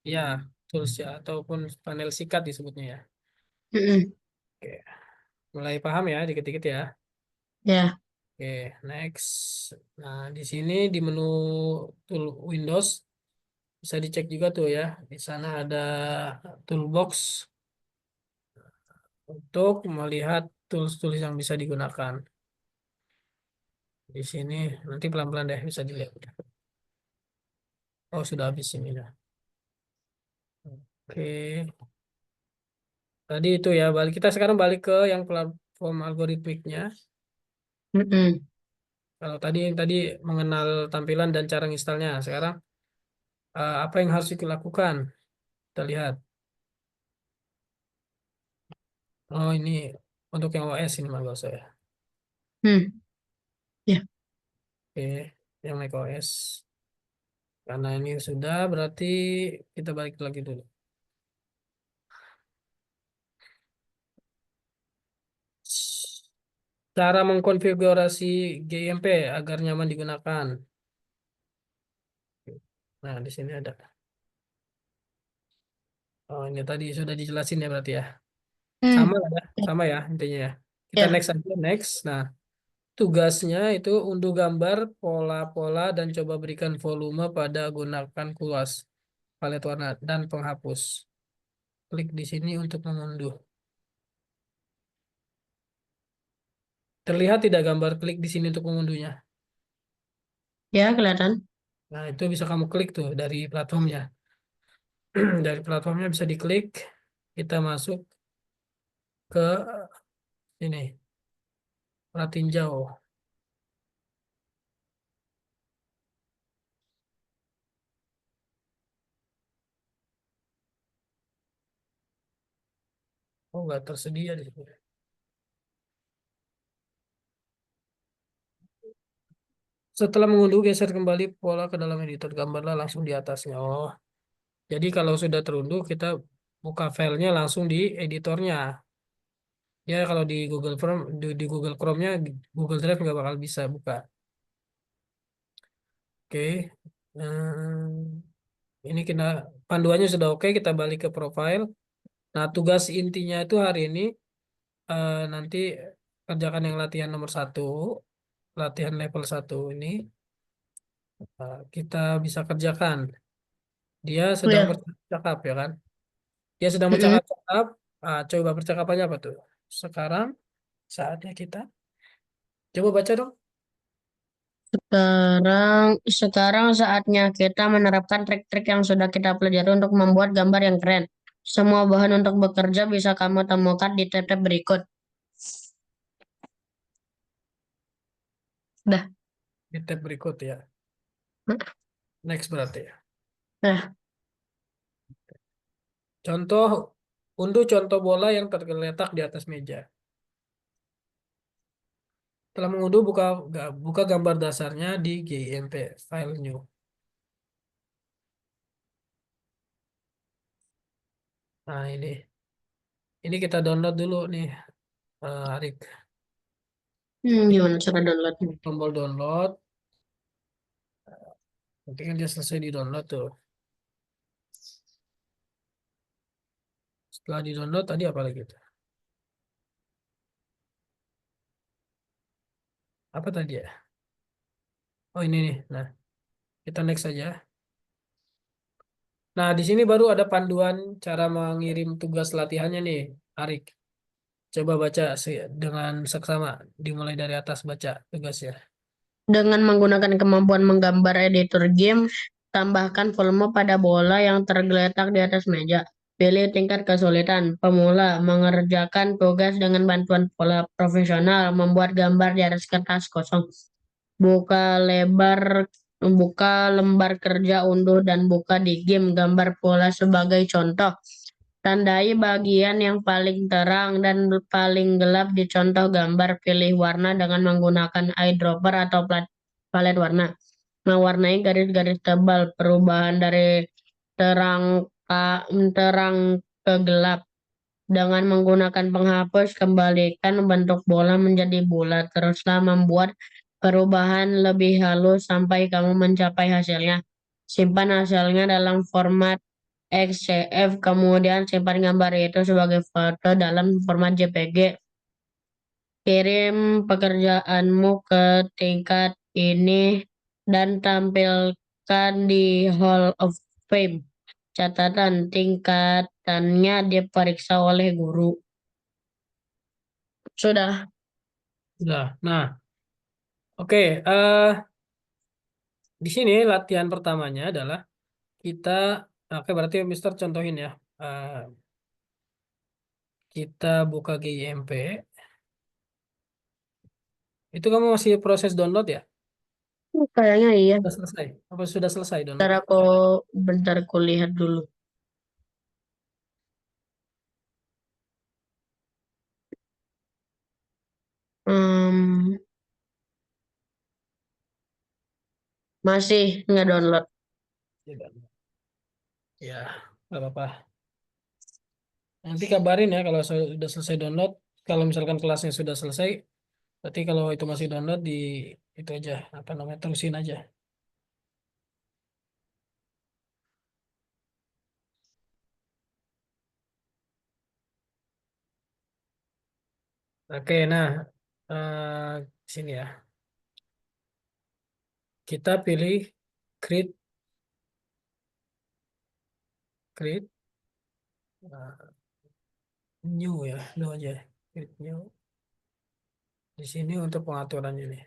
ya tools ya ataupun panel sikat disebutnya ya. Hmm. Oke, mulai paham ya dikit-dikit ya. Ya. Oke, next. Nah, di sini di menu tool Windows bisa dicek juga tuh ya. Di sana ada toolbox untuk melihat tools-tools yang bisa digunakan. Di sini nanti pelan-pelan deh bisa dilihat. Oh, sudah habis ini dah. Oke. Tadi itu ya, kita sekarang balik ke yang platform algoritmiknya. Hmm. Kalau tadi yang tadi mengenal tampilan dan cara installnya, sekarang apa yang harus dilakukan? Kita lihat. Oh, ini untuk yang OS ini mas saya. Hmm. Ya. Oke, yang macOS. Karena ini sudah, berarti kita balik lagi dulu. Cara mengkonfigurasi GMP agar nyaman digunakan. Nah, di sini ada. Oh, ini tadi sudah dijelasin ya berarti ya. Hmm. Sama lah ya, sama ya intinya ya. Kita Ya. next aja, next. Nah, tugasnya itu unduh gambar, pola-pola, dan coba berikan volume pada gunakan kuas, palet warna, dan penghapus. Klik di sini untuk mengunduh. Terlihat tidak gambar klik di sini untuk mengunduhnya? Ya, kelihatan. Nah, itu bisa kamu klik tuh dari platformnya. Dari platformnya bisa diklik, kita masuk ke ini, pratinjau. Oh, nggak tersedia di sini. Setelah mengunduh, geser kembali pola ke dalam editor. Gambarlah langsung di atasnya. Oh, jadi kalau sudah terunduh, kita buka filenya langsung di editornya. Ya, kalau di Google Chrome, di Google Chrome-nya, Google Drive nggak bakal bisa buka. Oke. Ini kita panduannya sudah oke, kita balik ke profile. Nah, tugas intinya itu hari ini nanti kerjakan yang latihan nomor 1, latihan level 1 ini kita bisa kerjakan. Dia sedang Ya. bercakap ya kan? Dia sedang Mm-mm. bercakap-cakap. Coba percakapannya apa tuh? Sekarang saatnya kita coba baca dong. Sekarang saatnya kita menerapkan trik-trik yang sudah kita pelajari untuk membuat gambar yang keren. Semua bahan untuk bekerja bisa kamu temukan di tab-tab berikut. Dah. Di tab berikut ya. Next berarti ya. Nah, Contoh, unduh contoh bola yang tergeletak di atas meja. Setelah mengunduh, buka gambar dasarnya di GIMP file new. Nah, ini kita download dulu nih, Arik. gimana cara downloadnya? Tombol download. Nanti kan dia selesai di download tuh. Setelah di download tadi apa lagi tuh? Apa tadi ya? Oh, ini nih. Nah, kita next aja. Nah, di sini baru ada panduan cara mengirim tugas latihannya nih, Arik. Coba baca dengan seksama. Dimulai dari atas baca tugasnya. Dengan menggunakan kemampuan menggambar editor game, tambahkan volume pada bola yang tergeletak di atas meja. Pilih tingkat kesulitan. Pemula mengerjakan tugas dengan bantuan pola profesional, membuat gambar di atas kertas kosong. Buka lembar kerja, unduh dan buka di game gambar pola sebagai contoh. Tandai bagian yang paling terang dan paling gelap di contoh gambar. Pilih warna dengan menggunakan eyedropper atau palet warna. Mewarnai garis-garis tebal. Perubahan dari terang terang ke gelap. Dengan menggunakan penghapus, kembalikan bentuk bola menjadi bulat. Teruslah membuat perubahan lebih halus sampai kamu mencapai hasilnya. Simpan hasilnya dalam format XCF, kemudian simpan gambar itu sebagai foto dalam format JPG. Kirim pekerjaanmu ke tingkat ini dan tampilkan di Hall of Fame. Catatan tingkatannya diperiksa oleh guru. Sudah. Nah, oke. Di sini latihan pertamanya adalah kita, oke berarti Mister contohin ya. Eh, kita buka GIMP. Itu kamu masih proses download ya? Kayaknya iya. Sudah selesai? Apa sudah selesai Bentar downloadnya? aku lihat dulu. Hmm, masih nggak download. Tidak. Ya, nggak apa-apa. Nanti kabarin ya kalau sudah selesai download. Kalau misalkan kelasnya sudah selesai, berarti kalau itu masih download di itu aja, apa namanya, terusin aja. Oke, nah sini ya. Kita pilih create, create new ya, new aja. Create new. Di sini untuk pengaturan ini.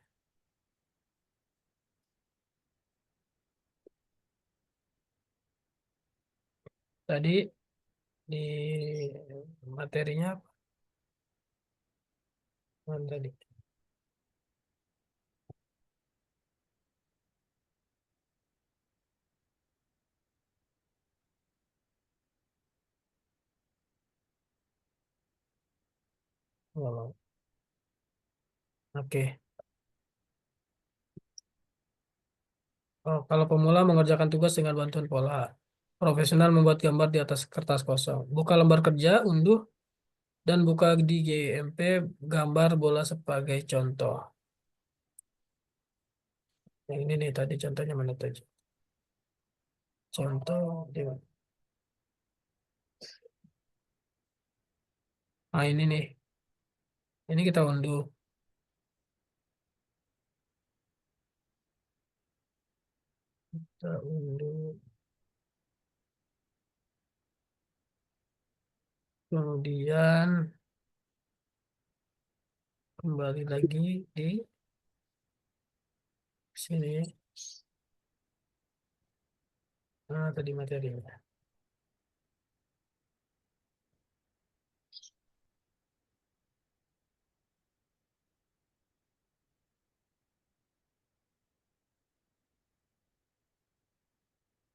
Tadi di materinya apa? Mana tadi? Oh, oke. Oh, kalau pemula mengerjakan tugas dengan bantuan pola. Profesional membuat gambar di atas kertas kosong. Buka lembar kerja, unduh, dan buka di GMP gambar bola sebagai contoh. Yang ini nih tadi contohnya mana tadi? Contoh di mana? Ah ini nih. Ini kita unduh. Kita unduh. Kemudian kembali lagi di sini. Nah, tadi materinya.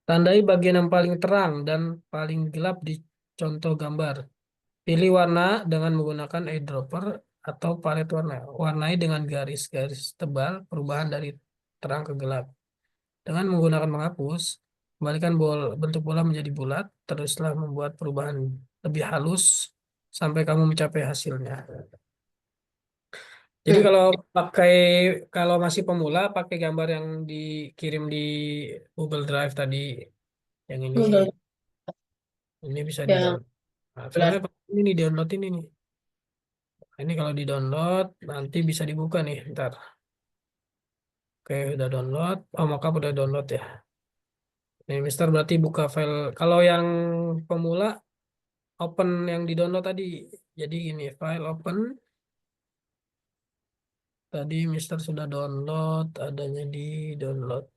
Tandai bagian yang paling terang dan paling gelap di contoh gambar. Pilih warna dengan menggunakan eyedropper atau palet warna. Warnai dengan garis-garis tebal perubahan dari terang ke gelap. Dengan menggunakan menghapus, kembalikan bentuk bola menjadi bulat, teruslah membuat perubahan lebih halus sampai kamu mencapai hasilnya. Jadi Hmm, kalau masih pemula pakai gambar yang dikirim di Google Drive tadi, yang Google ini bisa di yang download. Nah, lihat. filenya ini download ini nih. Ini kalau di download nanti bisa dibuka nih, ntar. Oke, udah download. Oh, mockup udah download ya. Nih, Mister berarti buka file. Kalau yang pemula open yang di download tadi. Jadi ini file open. Tadi Mister sudah download, adanya di download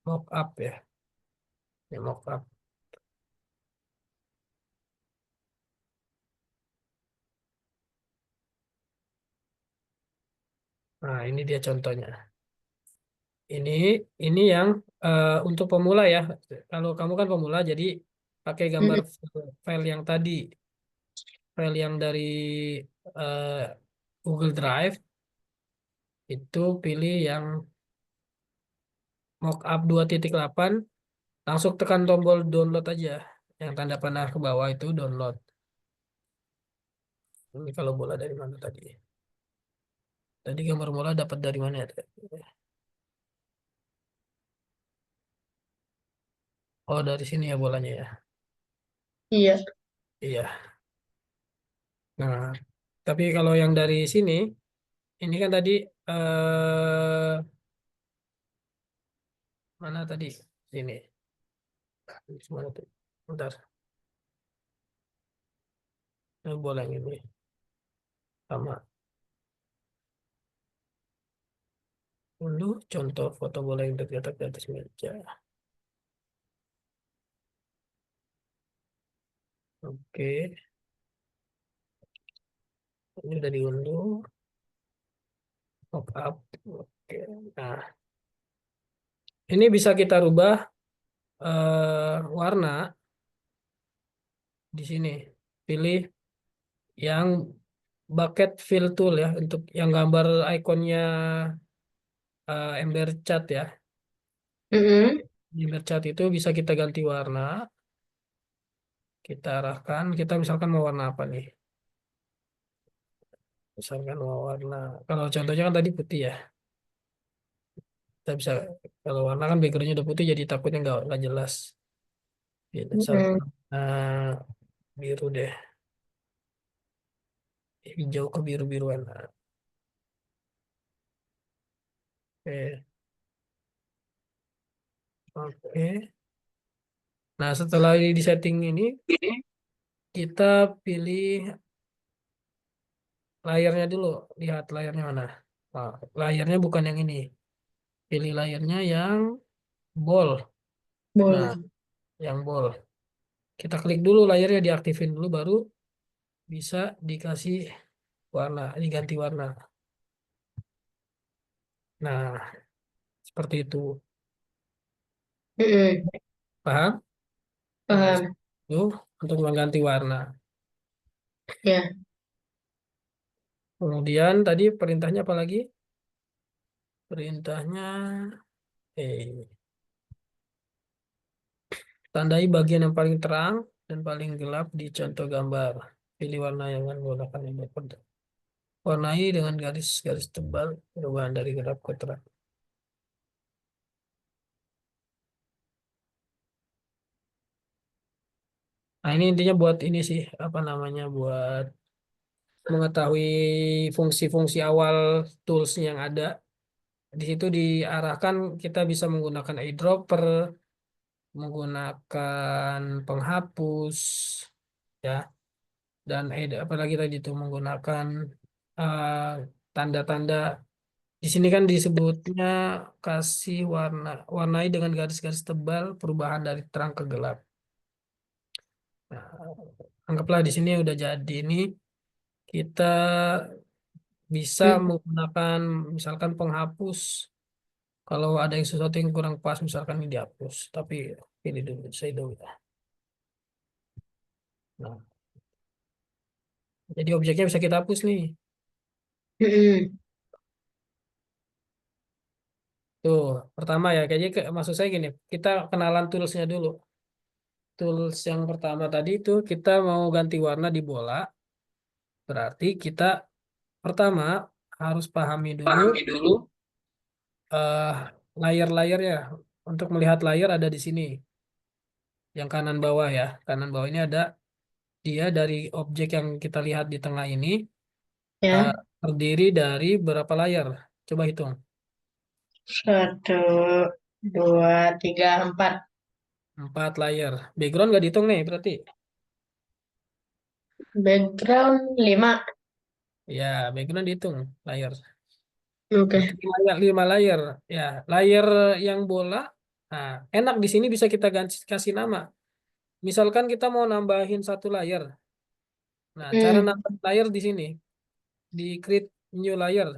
mockup ya. Ini mockup. Nah, ini dia contohnya. Ini ini yang untuk pemula ya. Kalau kamu kan pemula, jadi pakai gambar Mm-mm. file yang tadi, file yang dari eh, Google Drive itu pilih yang mockup 2.8, langsung tekan tombol download aja. Yang tanda panah ke bawah itu download. Ini kalau bola dari mana tadi? Tadi gambar bola dapat dari mana ya? Oh, dari sini ya bolanya ya. Iya. Iya. Nah, tapi kalau yang dari sini, ini kan tadi mana tadi? Sini. Mana tuh? Bentar. Ini bola yang ini sama. Dulu contoh foto bola yang terletak di atas meja. Oke, ini udah diunduh. Pop up. Oke. Nah, ini bisa kita rubah warna di sini. Pilih yang bucket fill tool ya untuk yang gambar ikonnya ember cat ya. Mm-mm. Ember cat itu bisa kita ganti warna, kita arahkan. Kita misalkan mau warna apa nih? Misalkan mau warna. Kalau contohnya kan tadi putih ya. Kita bisa kalau warna kan backgroundnya udah putih jadi takutnya nggak jelas. Ya, Mm-mm. misalkan biru deh, hijau ke biru-biruan. Nah, oke, oke. Nah, setelah di setting ini, kita pilih layarnya dulu. Lihat layarnya mana. Nah, layarnya bukan yang ini. Pilih layarnya yang bold. Nah, Boleh. yang bold. Kita klik dulu layarnya, diaktifin dulu, baru bisa dikasih warna, diganti warna. Nah, seperti itu. Mm-mm. Paham? Nah, Paham. itu untuk mengganti warna. Ya. Kemudian tadi perintahnya apa lagi? Perintahnya, tandai bagian yang paling terang dan paling gelap di contoh gambar. Pilih warna yang akan menggunakan ini. Warnai dengan garis-garis tebal perubahan dari gelap ke terang. Nah, ini intinya buat ini sih, apa namanya, buat mengetahui fungsi-fungsi awal tools yang ada. Di situ diarahkan kita bisa menggunakan eyedropper, menggunakan penghapus, ya, dan apalagi tadi itu menggunakan eh, tanda-tanda. Di sini kan disebutnya kasih warna, warnai dengan garis-garis tebal perubahan dari terang ke gelap. Nah, anggaplah di sini udah jadi ini, kita bisa Mm. menggunakan misalkan penghapus. Kalau ada yang sesuatu yang kurang pas, misalkan ini dihapus, tapi ini dulu, saya dulu ya. Nah, jadi objeknya bisa kita hapus nih. Mm-mm. Tuh, pertama ya, kayaknya maksud saya gini, kita kenalan toolsnya dulu. Tools yang pertama tadi itu kita mau ganti warna di bola, berarti kita pertama harus pahami dulu eh layar-layarnya. Untuk melihat layar ada di sini, yang kanan bawah ya. Kanan bawah ini ada dia dari objek yang kita lihat di tengah ini eh, Ya. terdiri dari berapa layar? Coba hitung. 1, 2, 3, 4. 4 layar. Background nggak dihitung nih berarti. Background 5. Ya, background dihitung layar. Berarti Oke. 5 layar. Ya, layar yang bola. Nah, enak di sini bisa kita ganti kasih nama. Misalkan kita mau nambahin 1 layar. Nah, cara Hmm. nambah layar di sini, di create new layer.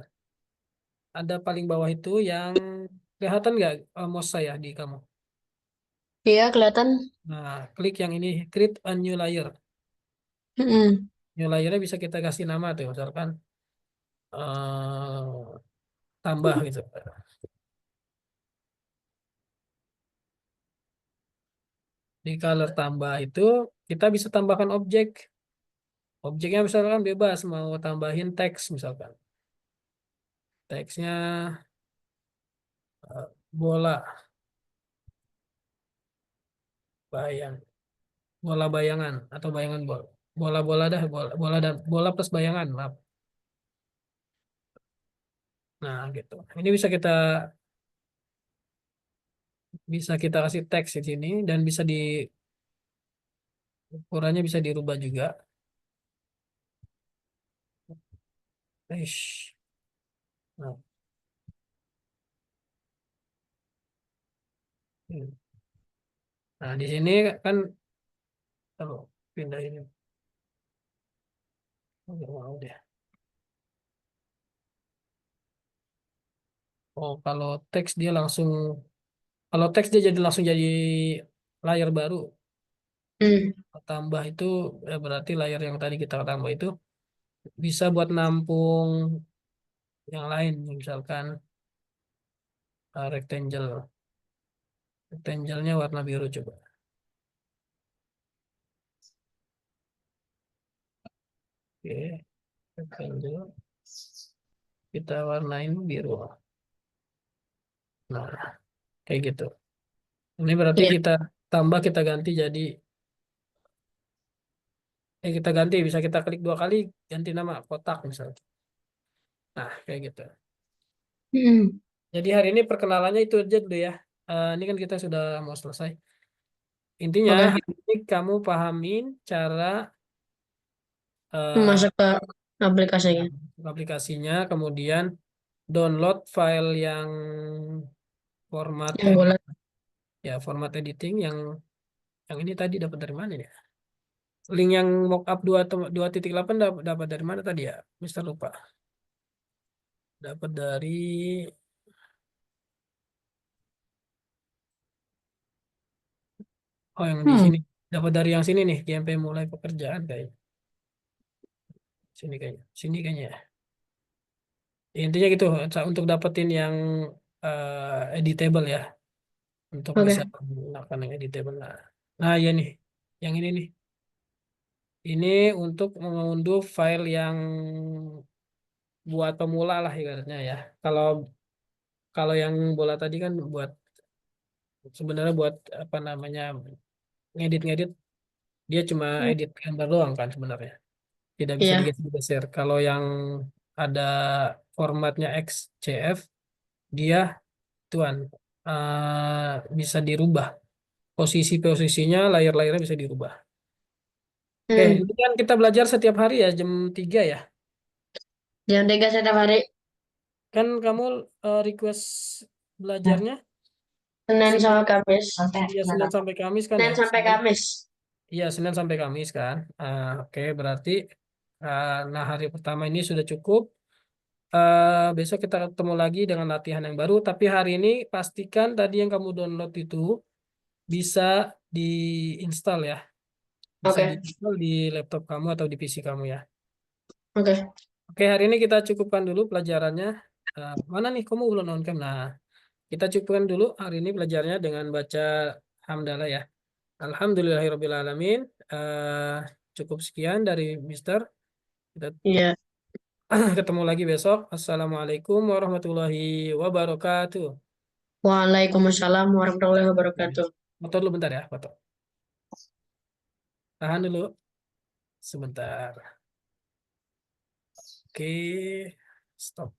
Ada paling bawah itu yang kelihatan nggak mouse saya di kamu? Iya, kelihatan. Nah, klik yang ini, create a new layer. Mm-mm. New layernya bisa kita kasih nama tuh, misalkan tambah gitu. Di color tambah itu kita bisa tambahkan objek. Objeknya misalkan bebas, mau tambahin teks misalkan. Teksnya bola bayang, bola bayangan atau bayangan bola. Bola-bola dah, bola dan bola plus bayangan, maaf. Nah, gitu. Ini bisa kita kasih teks di sini dan bisa di ukurannya bisa dirubah juga. Eish. Nah, hmm. Nah, di sini kan kalau pindah ini, nggak mau deh. Oh, kalau teks dia jadi langsung jadi layar baru. Hmm. Tambah itu berarti layar yang tadi kita tambah itu bisa buat nampung yang lain, misalkan rectangle. Rectangle-nya warna biru coba. Oke, rectangle kita warnain biru. Nah, kayak gitu. Ini berarti Iya. kita ganti jadi kita ganti bisa kita klik 2 kali ganti nama kotak misalnya. Nah, kayak gitu. Hmm. Jadi hari ini perkenalannya itu aja dulu ya. Ini kan kita sudah mau selesai. Intinya Oke. hari ini kamu pahamin cara Masuk eh, ke aplikasinya. aplikasinya, kemudian download file yang format Yang bola. ya format editing yang Yang ini tadi dapat dari mana ya? Link yang mockup 2.8 dapat dari mana tadi ya? Mister lupa. Dapat dari yang di Hmm. sini. Dapat dari yang sini nih, GMP mulai pekerjaan kayaknya. Sini kayaknya. Sini kayaknya ya. Intinya gitu, untuk dapetin yang editable ya, untuk Oke. bisa menggunakan yang editable. Nah, ya nih, yang ini nih. Ini untuk mengunduh file yang buat pemula lah ibaratnya ya. Kalau kalau yang bola tadi kan buat sebenarnya buat apa namanya ngedit-ngedit, dia cuma Hmm. edit gambar doang kan sebenarnya. Tidak bisa Iya. digeser-geser. Kalau yang ada formatnya XCF, dia tuan bisa dirubah posisinya, layar-layarnya bisa dirubah. Oke, Hmm. ini kan kita belajar setiap hari ya jam 3 ya. Jam 3 setiap hari. Kan kamu request Nah, belajarnya Senin Senin, sama Kamis. sampai ya Senin sampai Kamis kan Senin ya. sampai Senin, Kamis. iya Senin sampai Kamis kan. Oke, berarti nah hari pertama ini sudah cukup. Besok kita ketemu lagi dengan latihan yang baru. Tapi hari ini pastikan tadi yang kamu download itu bisa diinstal ya. Bisa Oke. diinstal di laptop kamu atau di PC kamu ya. Oke. Oke, hari ini kita cukupkan dulu pelajarannya. Mana nih kamu belum on cam? Nah, kita cukupkan dulu hari ini pelajarannya dengan baca hamdalah ya. Alhamdulillahirrabbilalamin. Eh, Cukup sekian dari Mister. Kita Iya. ketemu lagi besok. Assalamualaikum warahmatullahi wabarakatuh. Waalaikumsalam warahmatullahi wabarakatuh. Foto dulu bentar ya, foto. Tahan dulu sebentar. Oke, stop.